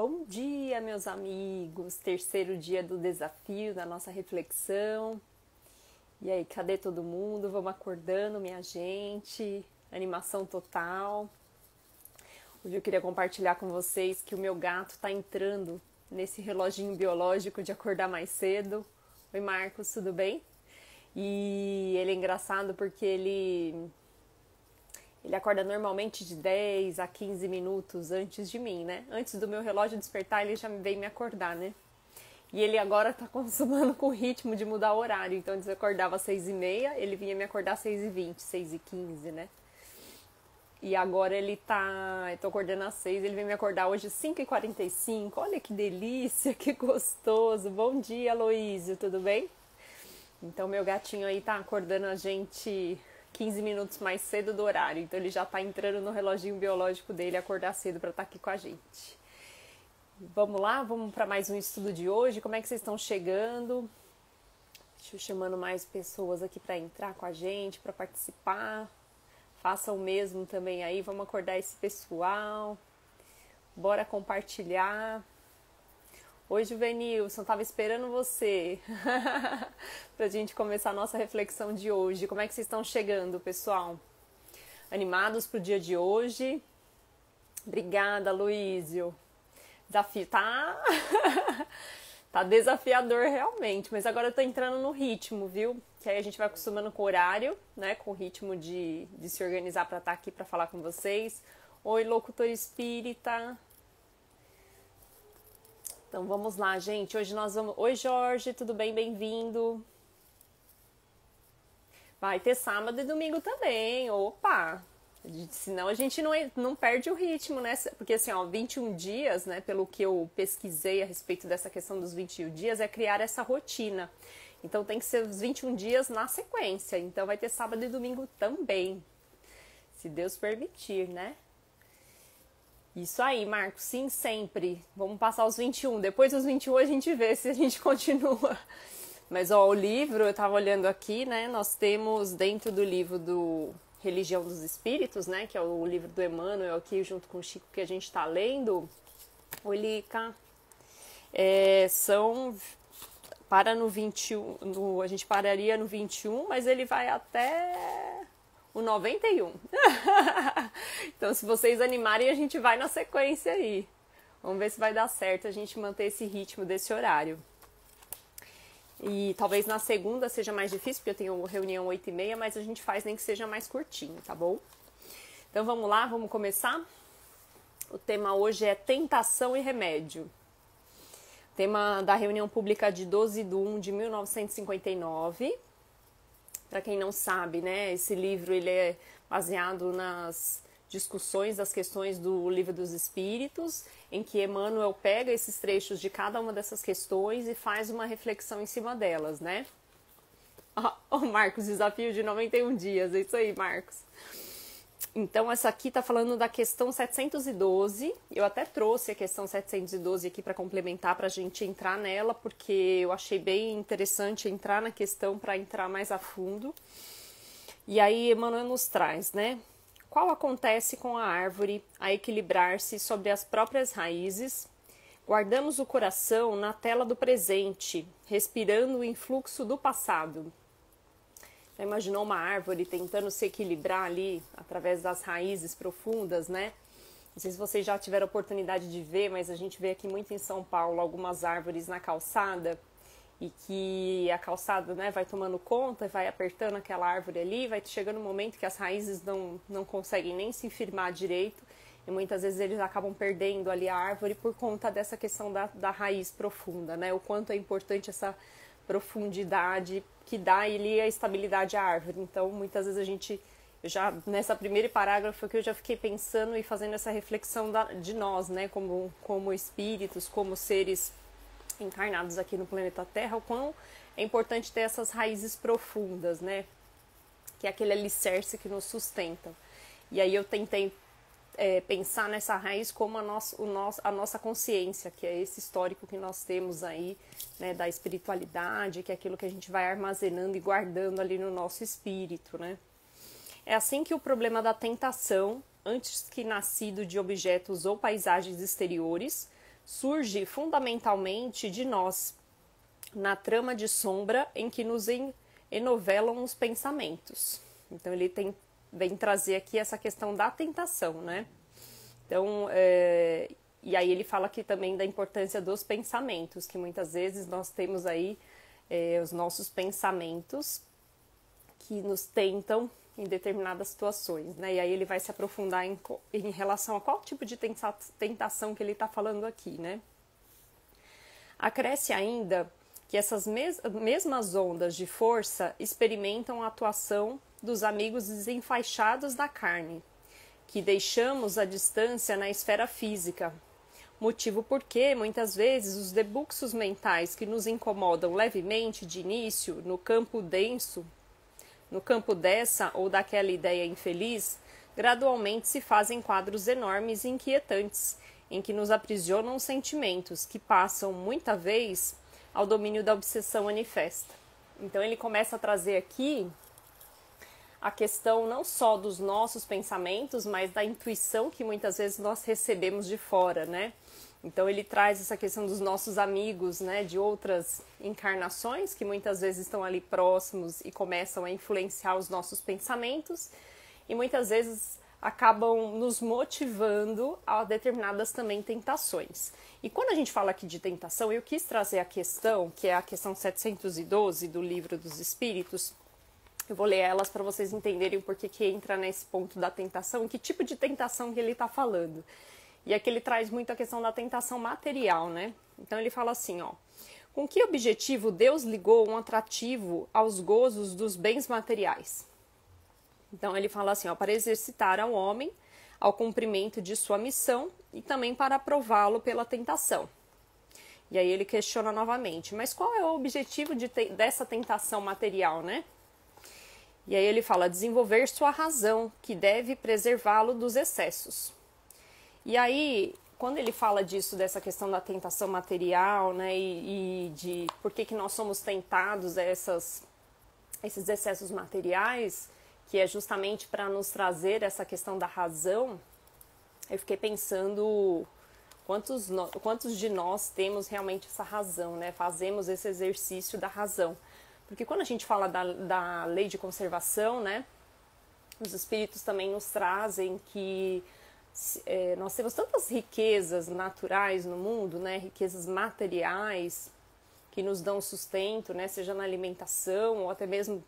Bom dia, meus amigos! Terceiro dia do desafio, da nossa reflexão. E aí, cadê todo mundo? Vamos acordando, minha gente. Animação total. Hoje eu queria compartilhar com vocês que o meu gato tá entrando nesse reloginho biológico de acordar mais cedo. Oi, Marcos, tudo bem? E ele é engraçado porque ele acorda normalmente de 10 a 15 minutos antes de mim, né? Antes do meu relógio despertar, ele já vem me acordar, né? E ele agora tá consumando com o ritmo de mudar o horário. Então, antes eu acordava às 6h30, ele vinha me acordar às 6h20, 6h15, né? E agora eu tô acordando às 6, ele vem me acordar hoje às 5h45. Olha que delícia, que gostoso. Bom dia, Aloísio, tudo bem? Então, meu gatinho aí tá acordando a gente 15 minutos mais cedo do horário. Então, ele já tá entrando no reloginho biológico dele acordar cedo para estar aqui com a gente. Vamos lá? Vamos para mais um estudo de hoje. Como é que vocês estão chegando? Deixa eu chamando mais pessoas aqui para entrar com a gente, para participar. Façam o mesmo também aí. Vamos acordar esse pessoal. Bora compartilhar. Oi, Juvenilson, tava esperando você pra gente começar a nossa reflexão de hoje. Como é que vocês estão chegando, pessoal? Animados pro dia de hoje? Obrigada, Luísio. Desafio tá desafiador realmente, mas agora eu tô entrando no ritmo, viu? Que aí a gente vai acostumando com o horário, né? Com o ritmo de se organizar pra estar aqui pra falar com vocês. Oi, locutor espírita. Então vamos lá, gente. Hoje nós vamos... Oi, Jorge, tudo bem? Bem-vindo. Vai ter sábado e domingo também. Opa! Senão a gente não perde o ritmo, né? Porque assim, ó, 21 dias, né? Pelo que eu pesquisei a respeito dessa questão dos 21 dias, é criar essa rotina. Então tem que ser os 21 dias na sequência. Então vai ter sábado e domingo também. Se Deus permitir, né? Isso aí, Marcos, sim, sempre. Vamos passar os 21. Depois dos 21 a gente vê se a gente continua. Mas, ó, o livro, eu tava olhando aqui, né? Nós temos dentro do livro do Religião dos Espíritos, né? Que é o livro do Emmanuel aqui, junto com o Chico, que a gente tá lendo. O Lica. Para no 21. A gente pararia no 21, mas ele vai até o 91. Então, se vocês animarem, a gente vai na sequência aí. Vamos ver se vai dar certo a gente manter esse ritmo desse horário. E talvez na segunda seja mais difícil, porque eu tenho reunião 8h30, mas a gente faz nem que seja mais curtinho, tá bom? Então vamos lá, vamos começar? O tema hoje é tentação e remédio. Tema da reunião pública de 12/1 de 1959. Para quem não sabe, né, esse livro ele é baseado nas discussões das questões do Livro dos Espíritos, em que Emmanuel pega esses trechos de cada uma dessas questões e faz uma reflexão em cima delas, né? Marcos, desafio de 91 dias, é isso aí, Marcos. Então, essa aqui tá falando da questão 712, eu até trouxe a questão 712 aqui para complementar, para a gente entrar nela, porque eu achei bem interessante entrar na questão para entrar mais a fundo. E aí, Emmanuel nos traz, né? Qual acontece com a árvore a equilibrar-se sobre as próprias raízes? Guardamos o coração na tela do presente, respirando o influxo do passado. Já imaginou uma árvore tentando se equilibrar ali através das raízes profundas, né? Não sei se vocês já tiveram oportunidade de ver, mas a gente vê aqui muito em São Paulo algumas árvores na calçada e que a calçada, né, vai tomando conta, vai apertando aquela árvore ali, vai chegando um momento que as raízes não conseguem nem se firmar direito e muitas vezes eles acabam perdendo ali a árvore por conta dessa questão da raiz profunda, né? O quanto é importante essa profundidade que dá ali a estabilidade à árvore. Então, muitas vezes nessa primeira parágrafo aqui, eu já fiquei pensando e fazendo essa reflexão de nós, né, como espíritos, como seres encarnados aqui no planeta Terra, o quão é importante ter essas raízes profundas, né, que é aquele alicerce que nos sustenta. E aí eu tentei pensar nessa raiz como a nossa consciência, que é esse histórico que nós temos aí, né, da espiritualidade, que é aquilo que a gente vai armazenando e guardando ali no nosso espírito, né. É assim que o problema da tentação, antes que nascido de objetos ou paisagens exteriores, surge fundamentalmente de nós, na trama de sombra em que nos enovelam os pensamentos. Então ele vem trazer aqui essa questão da tentação, né? Então, e aí ele fala aqui também da importância dos pensamentos, que muitas vezes nós temos aí os nossos pensamentos que nos tentam em determinadas situações, né? E aí ele vai se aprofundar em relação a qual tipo de tentação que ele está falando aqui, né? Acresce ainda que essas mesmas ondas de força experimentam a atuação dos amigos desenfaixados da carne, que deixamos à distância na esfera física, motivo porque, muitas vezes, os debuxos mentais que nos incomodam levemente de início no campo dessa ou daquela ideia infeliz, gradualmente se fazem quadros enormes e inquietantes, em que nos aprisionam sentimentos que passam, muita vez, ao domínio da obsessão manifesta. Então ele começa a trazer aqui a questão não só dos nossos pensamentos, mas da intuição que muitas vezes nós recebemos de fora, né? Então ele traz essa questão dos nossos amigos, né, de outras encarnações que muitas vezes estão ali próximos e começam a influenciar os nossos pensamentos e muitas vezes acabam nos motivando a determinadas também tentações. E quando a gente fala aqui de tentação, eu quis trazer a questão, que é a questão 712 do Livro dos Espíritos. Eu vou ler elas para vocês entenderem o porquê que entra nesse ponto da tentação e que tipo de tentação que ele está falando. E aqui ele traz muito a questão da tentação material, né? Então ele fala assim, ó. Com que objetivo Deus ligou um atrativo aos gozos dos bens materiais? Então ele fala assim, ó, para exercitar ao homem ao cumprimento de sua missão e também para aprová-lo pela tentação. E aí ele questiona novamente, mas qual é o objetivo dessa tentação material, né? E aí ele fala, desenvolver sua razão, que deve preservá-lo dos excessos. E aí, quando ele fala disso, dessa questão da tentação material, né, e de por que nós somos tentados a esses excessos materiais, que é justamente para nos trazer essa questão da razão, eu fiquei pensando quantos de nós temos realmente essa razão, né? Fazemos esse exercício da razão. Porque quando a gente fala da lei de conservação, né? Os espíritos também nos trazem que nós temos tantas riquezas naturais no mundo, né? Riquezas materiais que nos dão sustento, né? Seja na alimentação ou até mesmo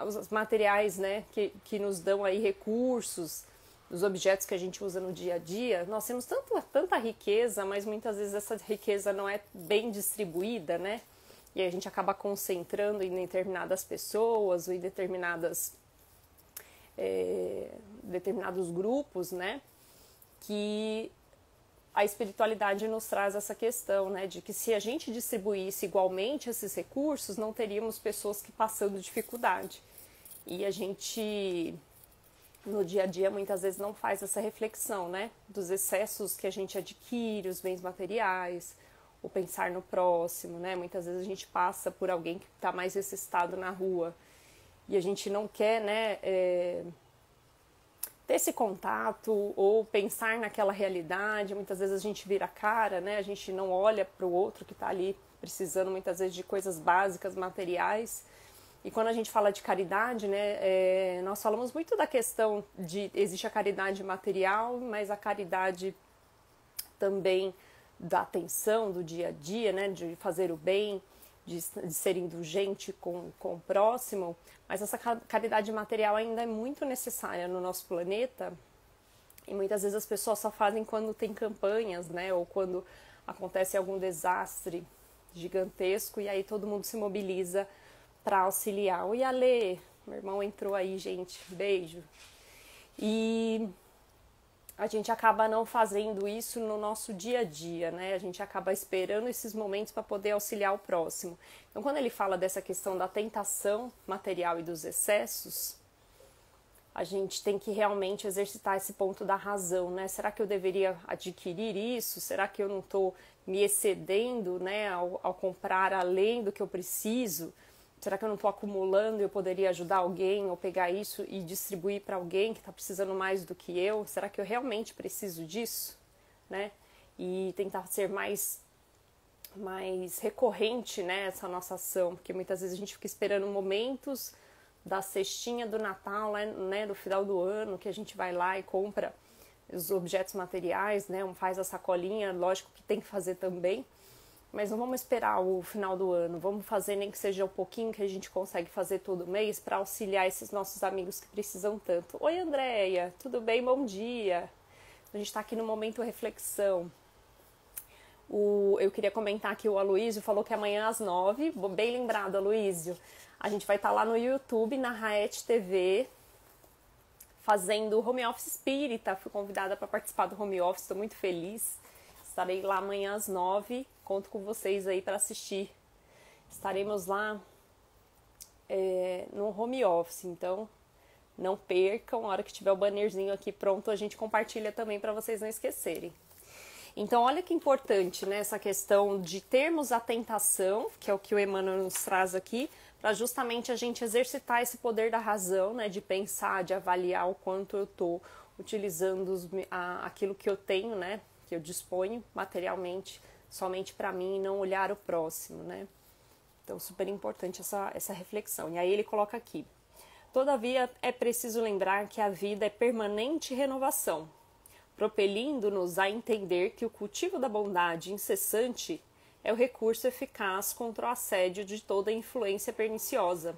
os materiais, né? Que nos dão aí recursos, os objetos que a gente usa no dia a dia. Nós temos tanta riqueza, mas muitas vezes essa riqueza não é bem distribuída, né? E a gente acaba concentrando em determinadas pessoas ou em determinados grupos, né? Que a espiritualidade nos traz essa questão, né? De que se a gente distribuísse igualmente esses recursos, não teríamos pessoas que passando dificuldade. E a gente, no dia a dia, muitas vezes não faz essa reflexão, né? Dos excessos que a gente adquire, os bens materiais, o pensar no próximo, né? Muitas vezes a gente passa por alguém que está mais necessitado na rua e a gente não quer, né, ter esse contato ou pensar naquela realidade. Muitas vezes a gente vira a cara, né? A gente não olha para o outro que está ali precisando muitas vezes de coisas básicas, materiais. E quando a gente fala de caridade, né, nós falamos muito da questão de existe a caridade material, mas a caridade também da atenção do dia a dia, né, de fazer o bem, de ser indulgente com o próximo, mas essa caridade material ainda é muito necessária no nosso planeta e muitas vezes as pessoas só fazem quando tem campanhas, né, ou quando acontece algum desastre gigantesco e aí todo mundo se mobiliza para auxiliar. Oi, Ale, meu irmão entrou aí, gente, beijo. E a gente acaba não fazendo isso no nosso dia a dia, né? A gente acaba esperando esses momentos para poder auxiliar o próximo. Então, quando ele fala dessa questão da tentação material e dos excessos, a gente tem que realmente exercitar esse ponto da razão, né? Será que eu deveria adquirir isso? Será que eu não estou me excedendo, né, ao comprar além do que eu preciso? Será que eu não estou acumulando e eu poderia ajudar alguém ou pegar isso e distribuir para alguém que está precisando mais do que eu? Será que eu realmente preciso disso? Né? e tentar ser mais recorrente, né, essa nossa ação, porque muitas vezes a gente fica esperando momentos da cestinha do Natal, né, do final do ano, que a gente vai lá e compra os objetos materiais, né, faz a sacolinha, lógico que tem que fazer também, mas não vamos esperar o final do ano, vamos fazer nem que seja um pouquinho que a gente consegue fazer todo mês para auxiliar esses nossos amigos que precisam tanto. Oi, Andréia, tudo bem? Bom dia! A gente está aqui no momento reflexão. Eu queria comentar que o Aloísio falou que amanhã às 9, bem lembrado, Aloísio, a gente vai estar lá no YouTube, na Raete TV, fazendo home office espírita. Fui convidada para participar do home office, estou muito feliz. Estarei lá amanhã às 9, conto com vocês aí para assistir. Estaremos lá no home office, então não percam. A hora que tiver o bannerzinho aqui pronto, a gente compartilha também para vocês não esquecerem. Então, olha que importante, né, essa questão de termos a tentação, que é o que o Emmanuel nos traz aqui, para justamente a gente exercitar esse poder da razão, né, de pensar, de avaliar o quanto eu estou utilizando aquilo que eu tenho, né, que eu disponho materialmente, somente para mim e não olhar o próximo, né. Então, super importante essa reflexão. E aí ele coloca aqui: todavia, é preciso lembrar que a vida é permanente renovação, propelindo-nos a entender que o cultivo da bondade incessante é o recurso eficaz contra o assédio de toda influência perniciosa.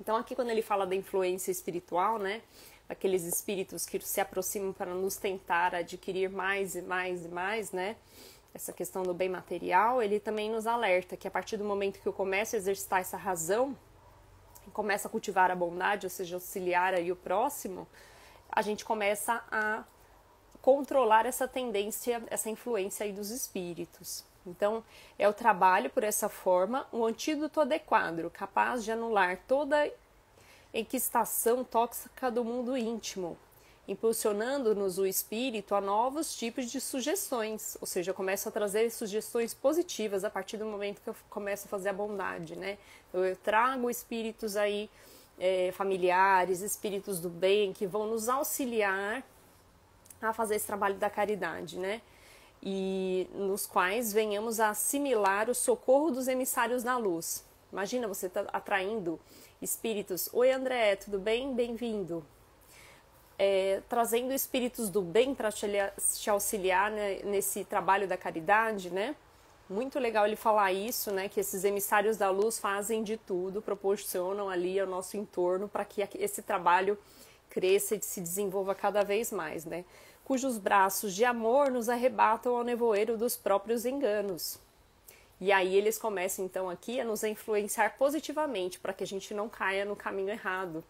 Então aqui quando ele fala da influência espiritual, né, aqueles espíritos que se aproximam para nos tentar adquirir mais e mais e mais, né, essa questão do bem material, ele também nos alerta que a partir do momento que eu começo a exercitar essa razão, começo a cultivar a bondade, ou seja, auxiliar aí o próximo, a gente começa a controlar essa tendência, essa influência aí dos espíritos. Então, é o trabalho por essa forma, um antídoto adequado, capaz de anular toda enquistação tóxica do mundo íntimo, impulsionando-nos o espírito a novos tipos de sugestões, ou seja, eu começo a trazer sugestões positivas a partir do momento que eu começo a fazer a bondade, né? Eu trago espíritos aí, familiares, espíritos do bem, que vão nos auxiliar a fazer esse trabalho da caridade, né? E nos quais venhamos a assimilar o socorro dos emissários da luz. Imagina você tá atraindo espíritos. Oi, André, tudo bem? Bem-vindo. Trazendo espíritos do bem para te auxiliar, né, nesse trabalho da caridade, né? Muito legal ele falar isso, né? Que esses emissários da luz fazem de tudo, proporcionam ali ao nosso entorno para que esse trabalho cresça e se desenvolva cada vez mais, né? Cujos braços de amor nos arrebatam ao nevoeiro dos próprios enganos. E aí eles começam então aqui a nos influenciar positivamente para que a gente não caia no caminho errado.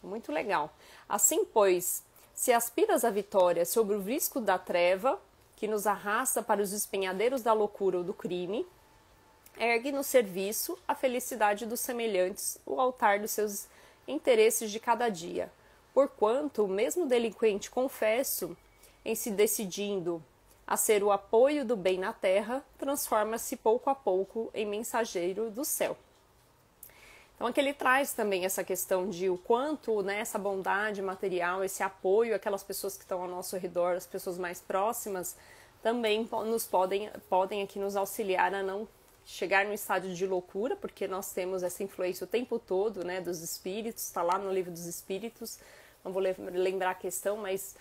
Muito legal. Assim, pois, se aspiras à vitória sobre o risco da treva, que nos arrasta para os espenhadeiros da loucura ou do crime, ergue no serviço a felicidade dos semelhantes, o altar dos seus interesses de cada dia. Porquanto, o mesmo delinquente confesso, em se decidindo a ser o apoio do bem na terra, transforma-se pouco a pouco em mensageiro do céu. Então aqui ele traz também essa questão de o quanto, né, essa bondade material, esse apoio àquelas pessoas que estão ao nosso redor, as pessoas mais próximas, também podem aqui nos auxiliar a não chegar no estádio de loucura, porque nós temos essa influência o tempo todo, né, dos espíritos, está lá no livro dos espíritos, não vou lembrar a questão, mas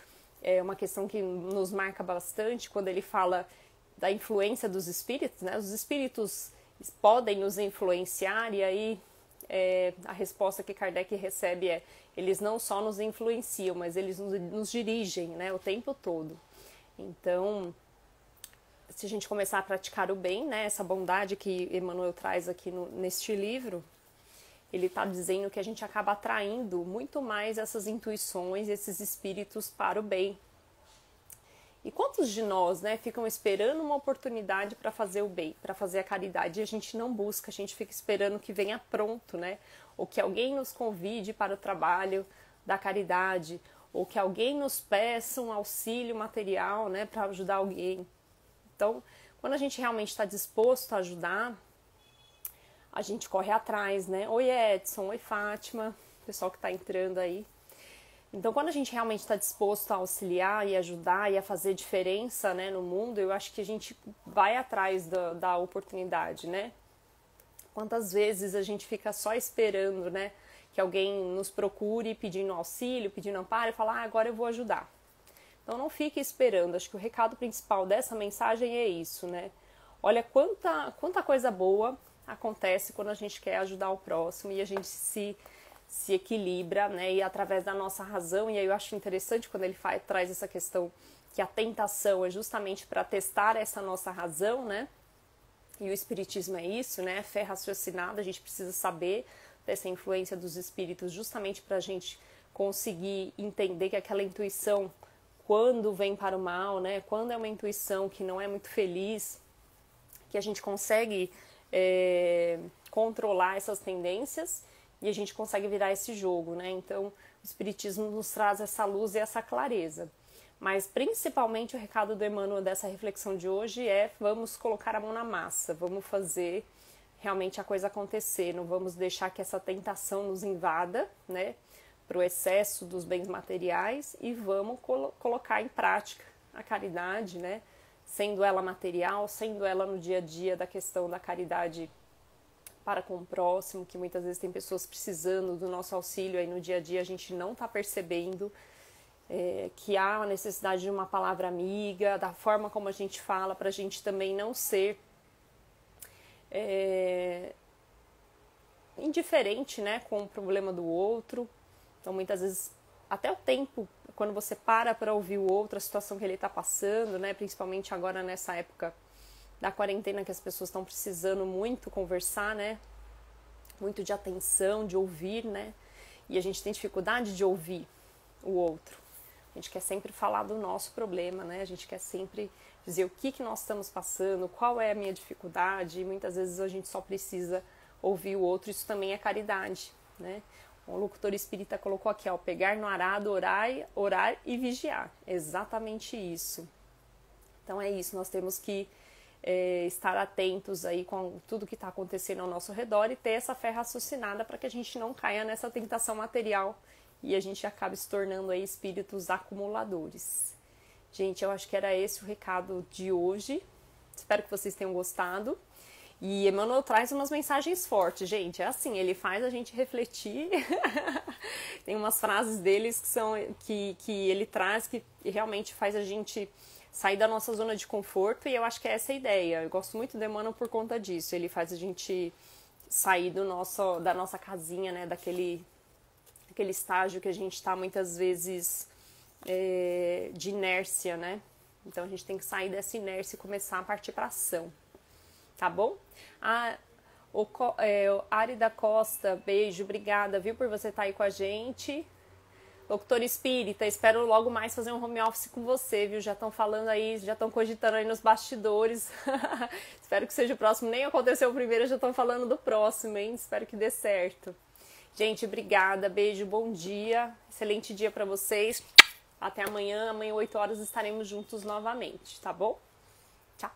é uma questão que nos marca bastante quando ele fala da influência dos espíritos, né? Os espíritos podem nos influenciar e aí a resposta que Kardec recebe é: eles não só nos influenciam, mas eles nos dirigem, né, o tempo todo. Então, se a gente começar a praticar o bem, né, essa bondade que Emmanuel traz aqui neste livro, ele está dizendo que a gente acaba atraindo muito mais essas intuições, esses espíritos para o bem. E quantos de nós, né, ficam esperando uma oportunidade para fazer o bem, para fazer a caridade, e a gente não busca, a gente fica esperando que venha pronto, né? Ou que alguém nos convide para o trabalho da caridade, ou que alguém nos peça um auxílio material, né, para ajudar alguém. Então, quando a gente realmente está disposto a ajudar, a gente corre atrás, né? Oi, Edson, oi, Fátima, pessoal que está entrando aí. Então, quando a gente realmente está disposto a auxiliar e ajudar e a fazer diferença, né, no mundo, eu acho que a gente vai atrás da oportunidade, né? Quantas vezes a gente fica só esperando, né, que alguém nos procure pedindo auxílio, pedindo amparo e fala, agora eu vou ajudar. Então, não fique esperando. Acho que o recado principal dessa mensagem é isso, né? Olha quanta coisa boa acontece quando a gente quer ajudar o próximo e a gente se equilibra, né? E através da nossa razão, e aí eu acho interessante quando ele traz essa questão que a tentação é justamente para testar essa nossa razão, né? E o espiritismo é isso, né? Fé raciocinada, a gente precisa saber dessa influência dos espíritos justamente para a gente conseguir entender que aquela intuição, quando vem para o mal, né? Quando é uma intuição que não é muito feliz, que a gente consegue controlar essas tendências e a gente consegue virar esse jogo, né? Então, o espiritismo nos traz essa luz e essa clareza. Mas, principalmente, o recado do Emmanuel dessa reflexão de hoje é: vamos colocar a mão na massa, vamos fazer realmente a coisa acontecer, não vamos deixar que essa tentação nos invada, né? Para o excesso dos bens materiais e vamos colocar em prática a caridade, né? Sendo ela material, sendo ela no dia a dia da questão da caridade para com o próximo, que muitas vezes tem pessoas precisando do nosso auxílio, aí no dia a dia a gente não está percebendo que há a necessidade de uma palavra amiga, da forma como a gente fala, para a gente também não ser indiferente, né, com o problema do outro. Então, muitas vezes, até o tempo, quando você para ouvir o outro, a situação que ele está passando, né, principalmente agora nessa época da quarentena, que as pessoas estão precisando muito conversar, né, muito de atenção, de ouvir, né, e a gente tem dificuldade de ouvir o outro. A gente quer sempre falar do nosso problema, né, a gente quer sempre dizer o que nós estamos passando, qual é a minha dificuldade, e muitas vezes a gente só precisa ouvir o outro. Isso também é caridade, né. O locutor espírita colocou aqui, ó, pegar no arado, orar e vigiar. Exatamente isso. Então é isso, nós temos que estar atentos aí com tudo que está acontecendo ao nosso redor e ter essa fé raciocinada para que a gente não caia nessa tentação material e a gente acabe se tornando aí espíritos acumuladores. Gente, eu acho que era esse o recado de hoje. Espero que vocês tenham gostado. E Emmanuel traz umas mensagens fortes, gente. É assim, ele faz a gente refletir. Tem umas frases deles que ele traz que realmente faz a gente sair da nossa zona de conforto, e eu acho que é essa a ideia. Eu gosto muito do Emmanuel por conta disso. Ele faz a gente sair da nossa casinha, né, daquele estágio que a gente está muitas vezes de inércia, né? Então a gente tem que sair dessa inércia e começar a partir para ação. Tá bom? O Ari da Costa, beijo, obrigada, viu, por você estar aí com a gente. Locutor espírita, espero logo mais fazer um home office com você, viu? Já estão falando aí, já estão cogitando aí nos bastidores. Espero que seja o próximo. Nem aconteceu o primeiro, já estão falando do próximo, hein? Espero que dê certo. Gente, obrigada, beijo, bom dia. Excelente dia para vocês. Até amanhã. Amanhã, 8 horas, estaremos juntos novamente, tá bom? Tchau.